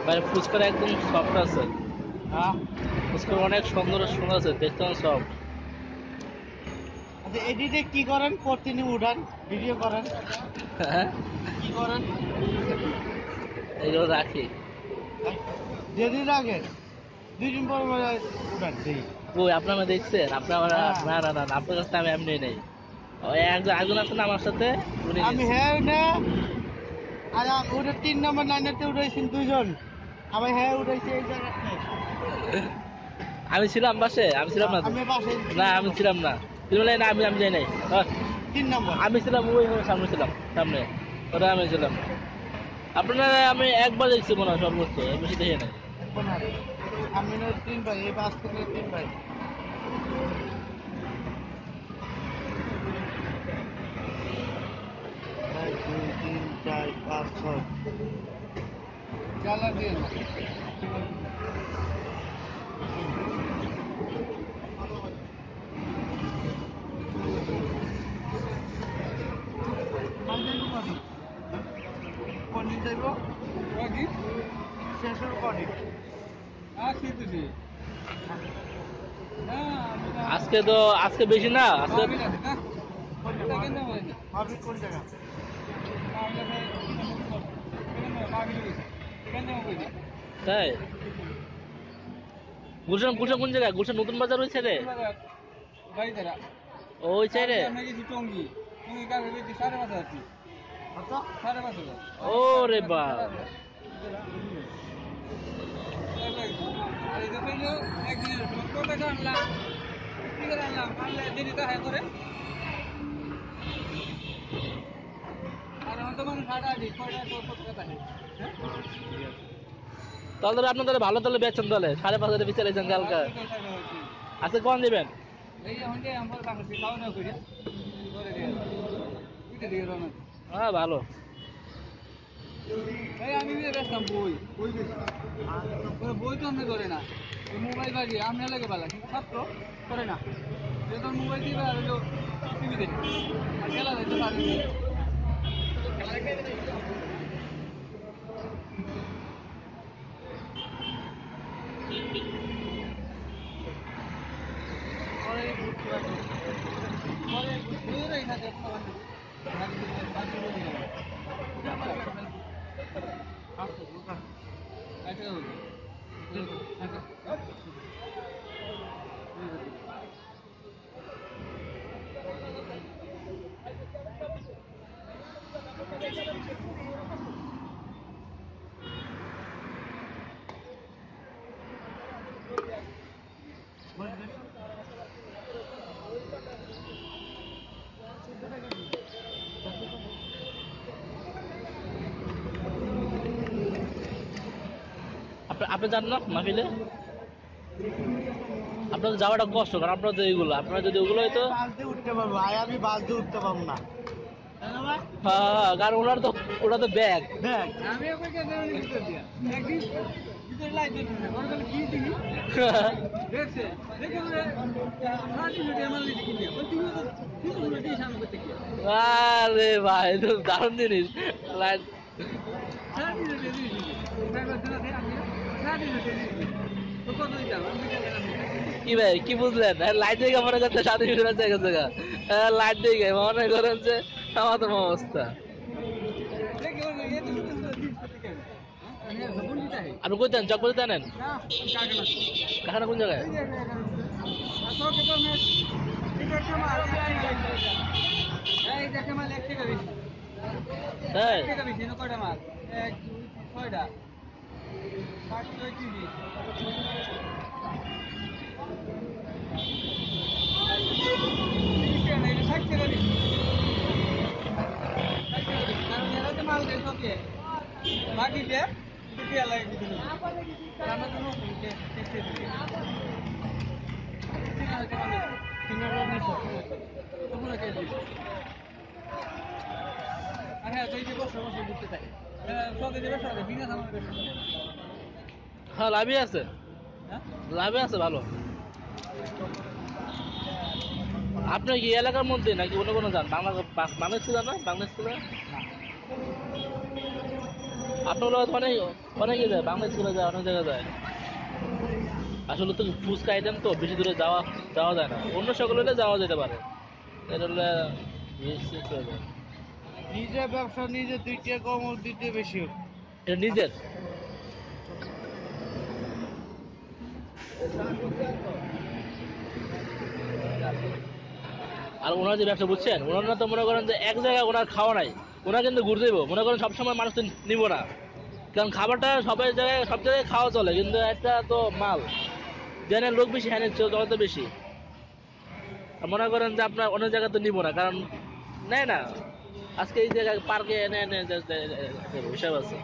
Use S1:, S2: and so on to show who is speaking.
S1: মানে ফুচকার একদম সফট আছে।
S2: হ্যাঁ
S1: ফুচকার অনেক সুন্দর সুন্দর আছে, দেখতে সফট।
S2: আচ্ছা এডিটে কি করেন? প্রতিদিন উঠান ভিডিও করেন,
S1: হ্যাঁ,
S2: কি করেন?
S1: এগুলো রাখি।
S2: যেদিন আগে 2 দিন পর উঠান দেখি।
S1: ওই আপনারা দেখছেন? আপনারা
S2: হ্যাঁ
S1: না না না না, আপনার কাছে আমি এমনি নেই। ওই একজন একজন আছে না আমার সাথে, উনি
S2: আমি
S1: নিচ্ছে।
S2: হ্যাঁ না, আর ওটা 3 নম্বর লাইনেতে উঠেছেন 2 জন, আমি হ্যাঁ উঠেছি এই জায়গাতে।
S1: আমি ছিলাম বাসে, আমি ছিলাম না তো।
S2: আমি বাসে
S1: না
S2: 3
S1: আমি
S2: নম্বর,
S1: ছিলাম না, তিরুলাই না, আমি আমি যাই নাই।
S2: 3 নম্বর।
S1: আমি ছিলাম ওই ওই সামনে ছিলাম, সামনে। ওটা আমি ছিলাম। আপনারা আমি একবার দেখছি মনে হয় সর্বোচ্চ, এর বেশি দেখি নাই।
S2: আমি না 3 ভাই, এই বাস থেকে 3 ভাই। 1 2 3 4 5 6 জ্বালা দিয়ে না। কোন দিন যাইব? শেষের কদিন?
S1: আজকে তো আজকে বেশি না, আজকে
S2: ভাবি কোন জায়গা?
S1: তাই। গুলশান গুলশান কোন জায়গায়? গুলশান নতুন বাজার ওই সাইডে? ওই সাইডে?
S2: কত?
S1: ও রে বা। তাহলে আপনাদের ভালো, তাহলে বেচছেন, তাহলে 5,500 বিচারেছেন কালকা। আজকে কোন দিবেন? হ্যাঁ ভালো।
S3: আমি বেচতাম বই, বই বেশি বই তো আমরা ধরে না, মোবাইল বাড়ি আমরা লাগে পালা, কিন্তু ছাত্র করে না, যেহেতু মোবাইল দিবে আর টিভি দেখে আর খেলা দেখতে পারে।
S1: আপনি জান না মাহফিলে? আপনাদের যাওয়াটা কষ্ট, কারণ আপনাদের এইগুলো, আপনারা যদি ওগুলো হয়তো।
S2: বালতি উঠতে পারবো, আমি বালতি উঠতে পারবো না।
S1: হ্যাঁ হ্যাঁ, কারণ ওরা তো ব্যাগ।
S2: দেখ
S3: আমি ভিতর দিয়া একদিন ভিতরে লাইট দেখি ওর বলে কি দিবি দেখছে দেখে বলে 30 মিনিট আমার লিখে কিনে বল তুমি তো 30 মিনিট দিয়ে সামনে করতে কি
S1: আরে ভাই, তো দারুণ জিনিস। লাইট।
S3: 30 মিনিট দিয়ে দিবি ড্রাইভার দিলা দে আমি 30 মিনিট দিয়ে দিবি তো কত দিতাম আমি গেলাম
S1: কি ভাই, কি বুঝলেন? লাইট দেখে মনে করছে 7 মিনিটের জায়গা জায়গা। লাইট দেখে মনে করেন যে আমার তো অবস্থা।
S3: দেখে ওর এই তো দিস করতে কেন আমি জবুন দিতে হে
S1: আপনি কই দেন? চক বলতে জানেন?
S3: না কাকে না
S1: কাখানা কোন জায়গায়?
S3: এই যে আসো কে তো আমি টিকেট মার এই দেখে মাল 1 টাকা বেশি
S1: তাই?
S3: 1 টাকা বেশি না কয়টা মাল 1 2 3 6টা 60 30 বাকি দে দুটিয়া লাগে কিছু আমরা তো নোকে টেস্টে দিই তিন হাজার 900 পুরো কেজি হ্যাঁ তো এই যে বসে বসে ঘুরতে চাই সঙ্গে যে ব্যবসা করে বিনা সামনে ব্যবসা করে
S1: হ্যাঁ লাভই আছে,
S3: হ্যাঁ
S1: লাভে আছে ভালো। আপনার কি এলাকার মধ্যে নাকি অন্য কোনো যান? বাংলা স্কুল যান না? বাংলা স্কুলে আপনার হয়তো অনেক অনেকে যায়, বাংলা স্কুলে যায়, অনেক জায়গায় যায়। আসলে তো ফুচকা আইটেম তো বেশি দূরে যাওয়া যাওয়া যায় না, অন্য সকল হলে যাওয়া যেতে পারে, এটা হলে শেষ হয়ে যায়।
S2: নিজের ব্যবসা নিজে দুইটা কম দিতে বেশি হোক।
S1: এটা নিজের। আর ওনার যে ব্যবসা বুঝছেন, ওনারা তো মনে করেন যে এক জায়গায় ওনার খাওয়া নাই, ওনারা কিন্তু ঘুরতে দেবো, মনে করেন সবসময় মানুষ তো নিবো না, কারণ খাবারটা সবাই জায়গায় সব জায়গায় খাওয়া চলে, কিন্তু একটা তো মাল যেন লোক বেশি হ্যাঁ জগতে বেশি। আর মনে করেন যে আপনার অন্য জায়গায় তো নিবো না, কারণ নেয় না, আজকে এই জায়গায় পার্কে এনে এনে হিসাব আছে।